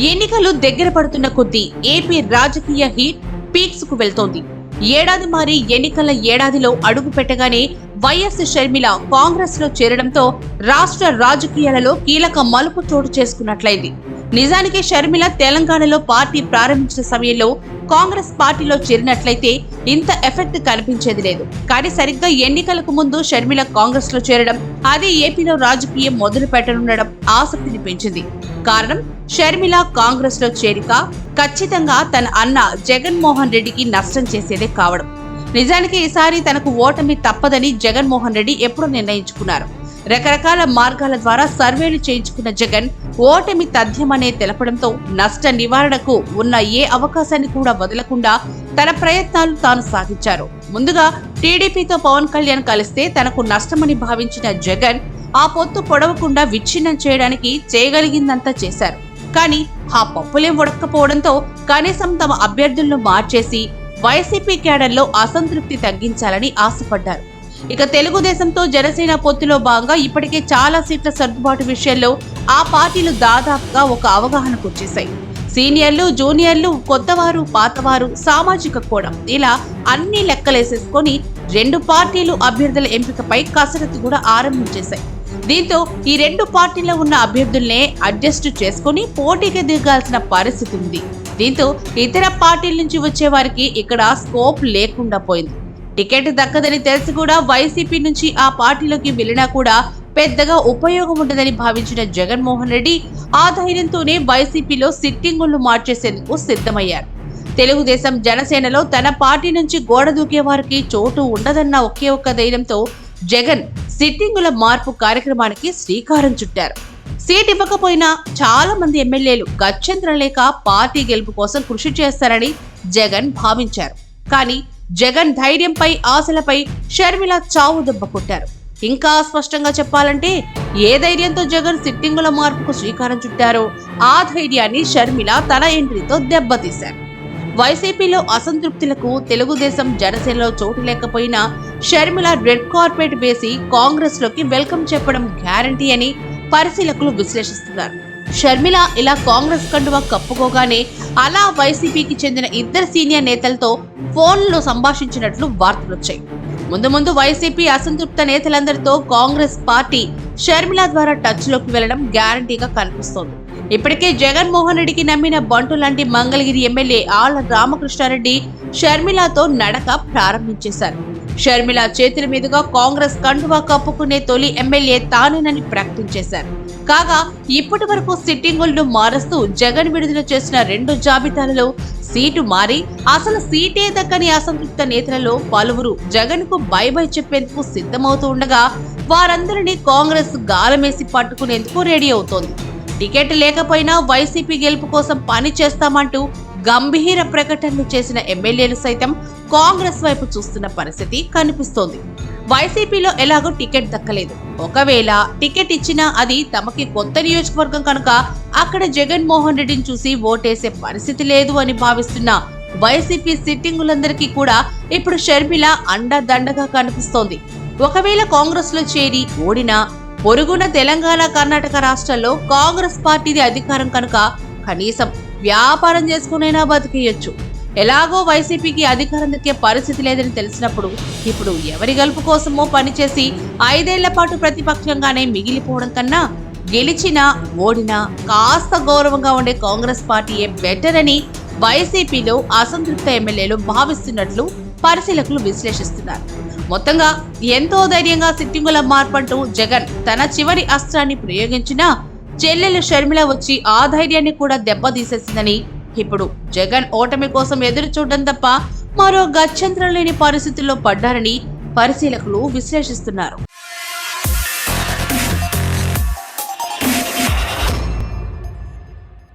ఎన్నికలు దగ్గర పడుతున్న కొద్దీ ఏపీ రాజకీయ హీట్ పీక్స్ కు వెళ్తోంది. ఏడాది మారి ఎన్నికల ఏడాదిలో అడుగు పెట్టగానే వైఎస్ షర్మిల కాంగ్రెస్ లో చేరడంతో రాష్ట్ర రాజకీయాలలో కీలక మలుపు చోటు చేసుకున్నట్లయింది. నిజానికి షర్మిల తెలంగాణలో పార్టీ ప్రారంభించిన సమయంలో కాంగ్రెస్ పార్టీలో చేరినట్లయితే ఇంత ఎఫెక్ట్ కనిపించేది లేదు. కానీ సరిగ్గా ఎన్నికలకు ముందు షర్మిల కాంగ్రెస్ లో చేరడం, అది ఏపీలో రాజకీయం మొదలు పెట్టనుండడం ఆసక్తిని పెంచింది. కారణం, షర్మిల కాంగ్రెస్ లో చేరిక ఖచ్చితంగా తన అన్న జగన్మోహన్ రెడ్డికి నష్టం చేసేదే కావడం. నిజానికి ఈసారి తనకు ఓటమి తప్పదని జగన్మోహన్ రెడ్డి ఎప్పుడూ నిర్ణయించుకున్నారు. రకరకాల మార్గాల ద్వారా సర్వేలు చేయించుకున్న జగన్ ఓటమి తథ్యమనే తెలపడంతో నష్ట నివారణకు ఉన్న ఏ అవకాశాన్ని కూడా వదలకుండా తన ప్రయత్నాలు తాను సాగించారు. ముందుగా టీడీపీతో పవన్ కళ్యాణ్ కలిస్తే తనకు నష్టమని భావించిన జగన్ ఆ పొత్తు పొడవకుండా విచ్ఛిన్నం చేయడానికి చేయగలిగిందంతా చేశారు. కానీ ఆ పప్పులేం ఉడక్కపోవడంతో కనీసం తమ అభ్యర్థులను మార్చేసి వైసీపీ క్యాడర్లో అసంతృప్తి తగ్గించాలని ఆశపడ్డారు. ఇక తెలుగుదేశంతో జనసేన పొత్తులో భాగంగా ఇప్పటికే చాలా సీట్ల సర్దుబాటు విషయంలో ఆ పార్టీలు దాదాపుగా ఒక అవగాహనకు వచ్చేశాయి. సీనియర్లు, జూనియర్లు, కొత్తవారు, పాతవారు, సామాజిక కోణం, ఇలా అన్ని లెక్కలేసేసుకొని రెండు పార్టీలు అభ్యర్థుల ఎంపికపై కసరత్తు కూడా ఆరంభించేశాయి. దీంతో ఈ రెండు పార్టీలో ఉన్న అభ్యర్థుల్నే అడ్జస్ట్ చేసుకుని పోటీకి దిగాల్సిన పరిస్థితి ఉంది. దీంతో ఇతర పార్టీల నుంచి వచ్చే వారికి ఇక్కడ స్కోప్ లేకుండా పోయింది. టికెట్ దక్కదని తెలిసి కూడా వైసీపీ నుంచి ఆ పార్టీలోకి వెళ్ళినా కూడా పెద్దగా ఉపయోగం ఉండదని భావించిన జగన్మోహన్ రెడ్డి ఆ ధైర్యంతోనే వైసీపీలో సిట్టింగులను మార్చేసేందుకు సిద్ధమయ్యారు. తెలుగుదేశం, జనసేనలో తన పార్టీ నుంచి గోడ దూకే వారికి చోటు ఉండదన్న ఒకే ఒక్క ధైర్యంతో జగన్ సిట్టింగుల మార్పు కార్యక్రమానికి శ్రీకారం చుట్టారు. సీట్ ఇవ్వకపోయినా చాలా మంది ఎమ్మెల్యేలు గత్యంతరం లేక పార్టీ గెలుపు కోసం కృషి చేస్తారని జగన్ భావించారు. కానీ జగన్ ధైర్యంపై, ఆశలపై షర్మిల చావు దెబ్బ కొట్టారు. ఇంకా స్పష్టంగా చెప్పాలంటే ఏ ధైర్యంతో జగన్ సిట్టింగుల మార్పుకు శ్రీకారం చుట్టారో ఆ ధైర్యాన్ని షర్మిల తన ఎంట్రీతో దెబ్బతీశారు. వైసీపీలో అసంతృప్తులకు తెలుగుదేశం, జనసేనలో చోటు లేకపోయినా షర్మిల రెడ్ కార్పెట్ వేసి కాంగ్రెస్ లోకి వెల్కమ్ చెప్పడం గ్యారంటీ అని పరిశీలకులు విశ్లేషిస్తున్నారు. షర్మిల ఇలా కాంగ్రెస్ కండువా కప్పుకోగానే అలా వైసీపీకి చెందిన ఇద్దరు సీనియర్ నేతలతో ఫోన్లో సంభాషించినట్లు వార్తలొచ్చాయి. ముందు వైసీపీ అసంతృప్త నేతలందరితో కాంగ్రెస్ పార్టీ షర్మిల ద్వారా టచ్ లోకి వెళ్లడం గ్యారంటీగా కనిపిస్తోంది. ఇప్పటికే జగన్మోహన్ రెడ్డికి నమ్మిన బంటు లాంటి మంగళగిరి ఎమ్మెల్యే ఆళ్ల రామకృష్ణారెడ్డి షర్మిలతో నడక ప్రారంభించేశారు. షర్మిల చేతుల మీదుగా కాంగ్రెస్ కండువా కప్పుకునే తొలి ఎమ్మెల్యే తానేనని ప్రకటించేశారు. కాగా ఇప్పటి వరకు సిట్టింగులను మారుస్తూ జగన్ విడుదల చేసిన రెండు జాబితాలలో సీటు మారి అసలు సీటే దక్కని అసంతృప్త నేతలలో పలువురు జగన్ కు బై బై చెప్పేందుకు సిద్ధమవుతూ ఉండగా వారందరినీ కాంగ్రెస్ గాలమేసి పట్టుకునేందుకు రెడీ అవుతోంది. టికెట్ లేకపోయినా వైసీపీ గెలుపు కోసం పని చేస్తామంటూ గంభీర ప్రకటనలు చేసిన ఎమ్మెల్యేలు సైతం కాంగ్రెస్ వైపు చూస్తున్న పరిస్థితి కనిపిస్తోంది. వైసీపీలో ఎలాగో టికెట్ దక్కలేదు. ఒకవేళ టికెట్ ఇచ్చినా అది తమకి కొత్త నియోజకవర్గం కనుక అక్కడ జగన్మోహన్ రెడ్డిని చూసి ఓటేసే పరిస్థితి లేదు అని భావిస్తున్న వైసీపీ సిట్టింగులందరికీ కూడా ఇప్పుడు షర్మిల అండదండగా కనిపిస్తోంది. ఒకవేళ కాంగ్రెస్ లో చేరి ఓడినా పొరుగున తెలంగాణ, కర్ణాటక రాష్ట్రాల్లో కాంగ్రెస్ పార్టీది అధికారం కనుక కనీసం వ్యాపారం చేసుకునైనా బతికేయొచ్చు. ఎలాగో వైసీపీకి అధికారం దక్కే పరిస్థితి లేదని తెలిసినప్పుడు ఇప్పుడు ఎవరి గెలుపు కోసమో పనిచేసి 5 ఏళ్ల పాటు ప్రతిపక్షంగానే మిగిలిపోవడం కన్నా గెలిచినా ఓడినా కాస్త గౌరవంగా ఉండే కాంగ్రెస్ పార్టీయే బెటర్ అని వైసీపీలో అసంతృప్త ఎమ్మెల్యేలు భావిస్తున్నట్లు పరిశీలకులు విశ్లేషిస్తున్నారు. మొత్తంగా ఎంతో ధైర్యంగా సిట్టింగుల మార్పంటూ జగన్ తన చివరి అస్త్రాన్ని ప్రయోగించినా చెల్లెలు షర్మిల వచ్చి ఆ ధైర్యాన్ని కూడా దెబ్బతీసేసిందని, ఇప్పుడు జగన్ ఓటమి కోసం ఎదురు చూడడం తప్ప మరో గత్యంతరం లేని పరిస్థితుల్లో పడ్డారని పరిశీలకులు విశ్లేషిస్తున్నారు.